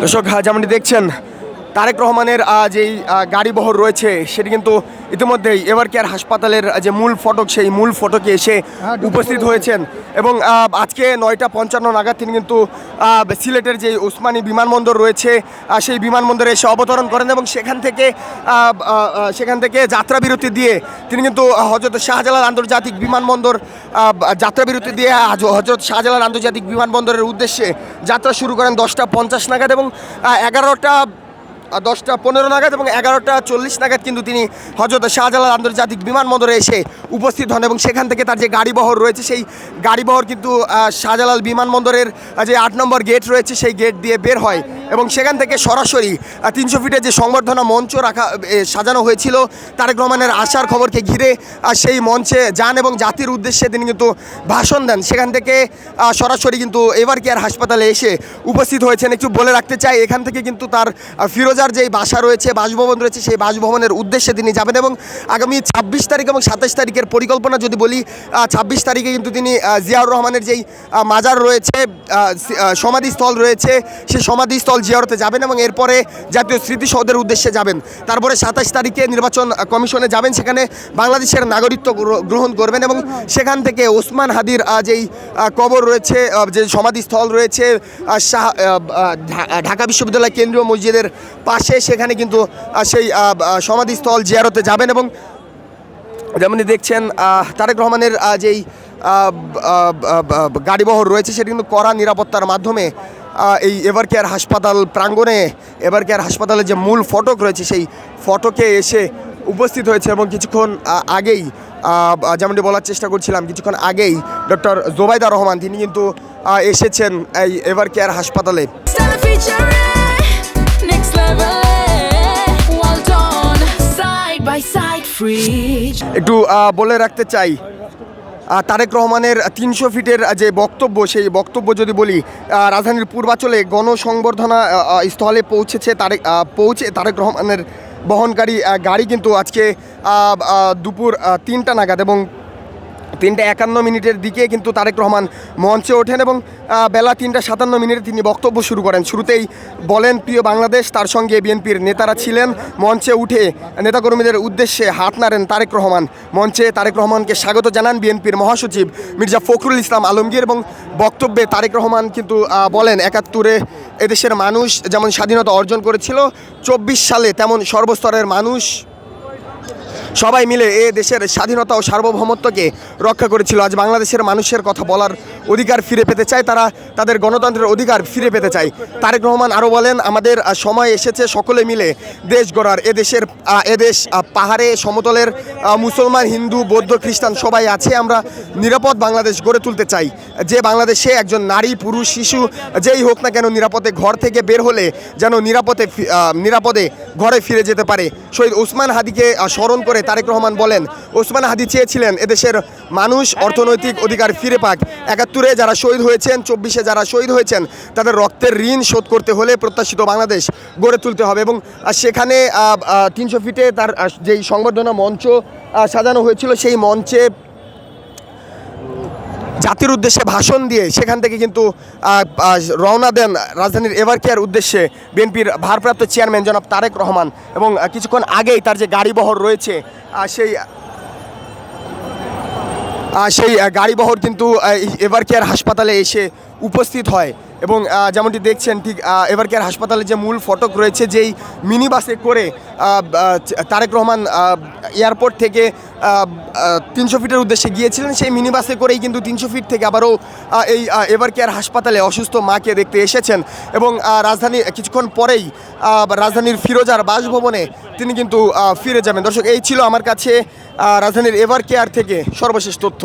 দর্শক যেমনটি দেখছেন তারেক রহমানের যেই গাড়িবহর রয়েছে সেটি কিন্তু ইতিমধ্যেই এভার কেয়ার হাসপাতালের যে মূল ফটক সেই মূল ফটকে এসে উপস্থিত হয়েছেন এবং আজকে 9:55 নাগাদ তিনি কিন্তু সিলেটের যে ওসমানী বিমানবন্দর রয়েছে সেই বিমানবন্দরে এসে অবতরণ করেন এবং সেখান থেকে যাত্রাবিরতি দিয়ে তিনি কিন্তু হযরত শাহজালাল আন্তর্জাতিক বিমানবন্দর যাত্রাবিরতি দিয়ে হযরত শাহজালাল আন্তর্জাতিক বিমানবন্দরের উদ্দেশ্যে যাত্রা শুরু করেন 10:50 নাগাদ এবং 10:15 নাগাদ এবং 11:40 নাগাদ কিন্তু তিনি হযরত শাহজালাল আন্তর্জাতিক বিমানবন্দরে এসে উপস্থিত হন এবং সেখান থেকে তার যে গাড়িবহর রয়েছে সেই গাড়িবহর কিন্তু শাহজালাল বিমানবন্দরের যে 8 নম্বর গেট রয়েছে সেই গেট দিয়ে বের হয় এবং সেখান থেকে সরাসরি 300 ফিটের যে সংবর্ধনা মঞ্চ সাজানো হয়েছিল তারেক রহমানের আসার খবরকে ঘিরে সেই মঞ্চে যান এবং জাতির উদ্দেশ্যে তিনি কিন্তু ভাষণ দেন। সেখান থেকে সরাসরি কিন্তু এভার কেয়ার হাসপাতালে এসে উপস্থিত হয়েছেন। একটু বলে রাখতে চাই এখান থেকে কিন্তু তার ফিরোজার যেই বাসা রয়েছে বাসভবন রয়েছে সেই বাসভবনের উদ্দেশ্যে তিনি যাবেন এবং আগামী 26 তারিখ এবং 27 তারিখের পরিকল্পনা যদি বলি 26 তারিখে কিন্তু তিনি জিয়াউর রহমানের যেই মাজার রয়েছে সমাধিস্থল রয়েছে সেই সমাধিস্থল জিয়ারতে যাবেন এবং এরপরে জাতীয় স্মৃতিসৌধের উদ্দেশ্যে যাবেন। তারপরে 27 তারিখে নির্বাচন কমিশনে যাবেন, সেখানে বাংলাদেশের নাগরিকত্ব গ্রহণ করবেন এবং সেখান থেকে ওসমান হাদির যেই কবর রয়েছে যে সমাধিস্থল রয়েছে ঢাকা বিশ্ববিদ্যালয় কেন্দ্রীয় মসজিদের পাশে সেখানে কিন্তু সেই সমাধিস্থল জিয়ারতে যাবেন এবং যেমনই দেখছেন তারেক রহমানের যেই গাড়িবহর রয়েছে সেটি কিন্তু কড়া নিরাপত্তার মাধ্যমে এই এভার কেয়ার হাসপাতাল প্রাঙ্গণে এভার কেয়ার হাসপাতালের যে মূল ফটক রয়েছে সেই ফটকে এসে উপস্থিত হয়েছে এবং কিছুক্ষণ আগেই যেমনটি বলার চেষ্টা করছিলাম কিছুক্ষণ আগেই ডক্টর জোবাইদা রহমান তিনি কিন্তু এসেছেন এই এভার কেয়ার হাসপাতালে। একটু বলে রাখতে চাই তারেক রহমানের 300 ফিটের যে বক্তব্য সেই বক্তব্য যদি বলি রাজধানীর পূর্বাঞ্চলে গণসংবর্ধনা স্থলে পৌঁছেছে তারেক রহমানের বহনকারী গাড়ি কিন্তু আজকে দুপুর 3টা নাগাদ এবং 3:51 দিকে কিন্তু তারেক রহমান মঞ্চে ওঠেন এবং বেলা 3:57 তিনি বক্তব্য শুরু করেন। শুরুতেই বলেন প্রিয় বাংলাদেশ, তার সঙ্গে বিএনপির নেতারা ছিলেন। মঞ্চে উঠে নেতাকর্মীদের উদ্দেশ্যে হাত নাড়েন তারেক রহমান। মঞ্চে তারেক রহমানকে স্বাগত জানান বিএনপির মহাসচিব মির্জা ফখরুল ইসলাম আলমগীর এবং বক্তব্যে তারেক রহমান কিন্তু বলেন 71-এ এদেশের মানুষ যেমন স্বাধীনতা অর্জন করেছিল 24 সালে তেমন সর্বস্তরের মানুষ সবাই মিলে এ দেশের স্বাধীনতা ও সার্বভৌমত্বকে রক্ষা করেছিল। আজ বাংলাদেশের মানুষের কথা বলার অধিকার ফিরে পেতে চায়, তারা তাদের গণতন্ত্রের অধিকার ফিরে পেতে চায়। তারেক রহমান আরও বলেন আমাদের সময় এসেছে সকলে মিলে দেশ গড়ার। এদেশ পাহাড়ে সমতলের মুসলমান হিন্দু বৌদ্ধ খ্রিস্টান সবাই আছে। আমরা নিরাপদ বাংলাদেশ গড়ে তুলতে চাই, যে বাংলাদেশে একজন নারী পুরুষ শিশু যেই হোক না কেন নিরাপদে ঘর থেকে বের হলে যেন নিরাপদে ঘরে ফিরে যেতে পারে। শহীদ ওসমান হাদিকে স্মরণ করে তারেক রহমান বলেন ওসমান হাদি চেয়েছিলেন এদেশের মানুষ অর্থনৈতিক অধিকার ফিরে পাক। 71-এ যারা শহীদ হয়েছেন 24-এ যারা শহীদ হয়েছেন তাদের রক্তের ঋণ শোধ করতে হলে প্রত্যাশিত বাংলাদেশ গড়ে তুলতে হবে এবং সেখানে 300 ফিটে তার যেই সংবর্ধনা মঞ্চ সাজানো হয়েছিল সেই মঞ্চে জাতির উদ্দেশ্যে ভাষণ দিয়ে সেখান থেকে কিন্তু রওনা দেন রাজধানীর এভার কেয়ার উদ্দেশ্যে বিএনপির ভারপ্রাপ্ত চেয়ারম্যান জনাব তারেক রহমান এবং কিছুক্ষণ আগেই তার যে গাড়িবহর রয়েছে সেই গাড়িবহর কিন্তু এভার কেয়ার হাসপাতালে এসে উপস্থিত হয় এবং যেমনটি দেখছেন ঠিক এভার কেয়ার হাসপাতালে যে মূল ফটক রয়েছে যেই মিনি বাসে করে তারেক রহমান এয়ারপোর্ট থেকে 300 ফিটের উদ্দেশ্যে গিয়েছিলেন, সেই মিনি বাসে করেই কিন্তু 300 ফিট থেকে আবারও এই এভার কেয়ার হাসপাতালে অসুস্থ মাকে দেখতে এসেছেন এবং কিছুক্ষণ পরেই রাজধানীর ফিরোজার বাসভবনে তিনি কিন্তু ফিরে যাবেন। দর্শক এই ছিল আমার কাছে রাজধানীর এভার কেয়ার থেকে সর্বশেষ তথ্য।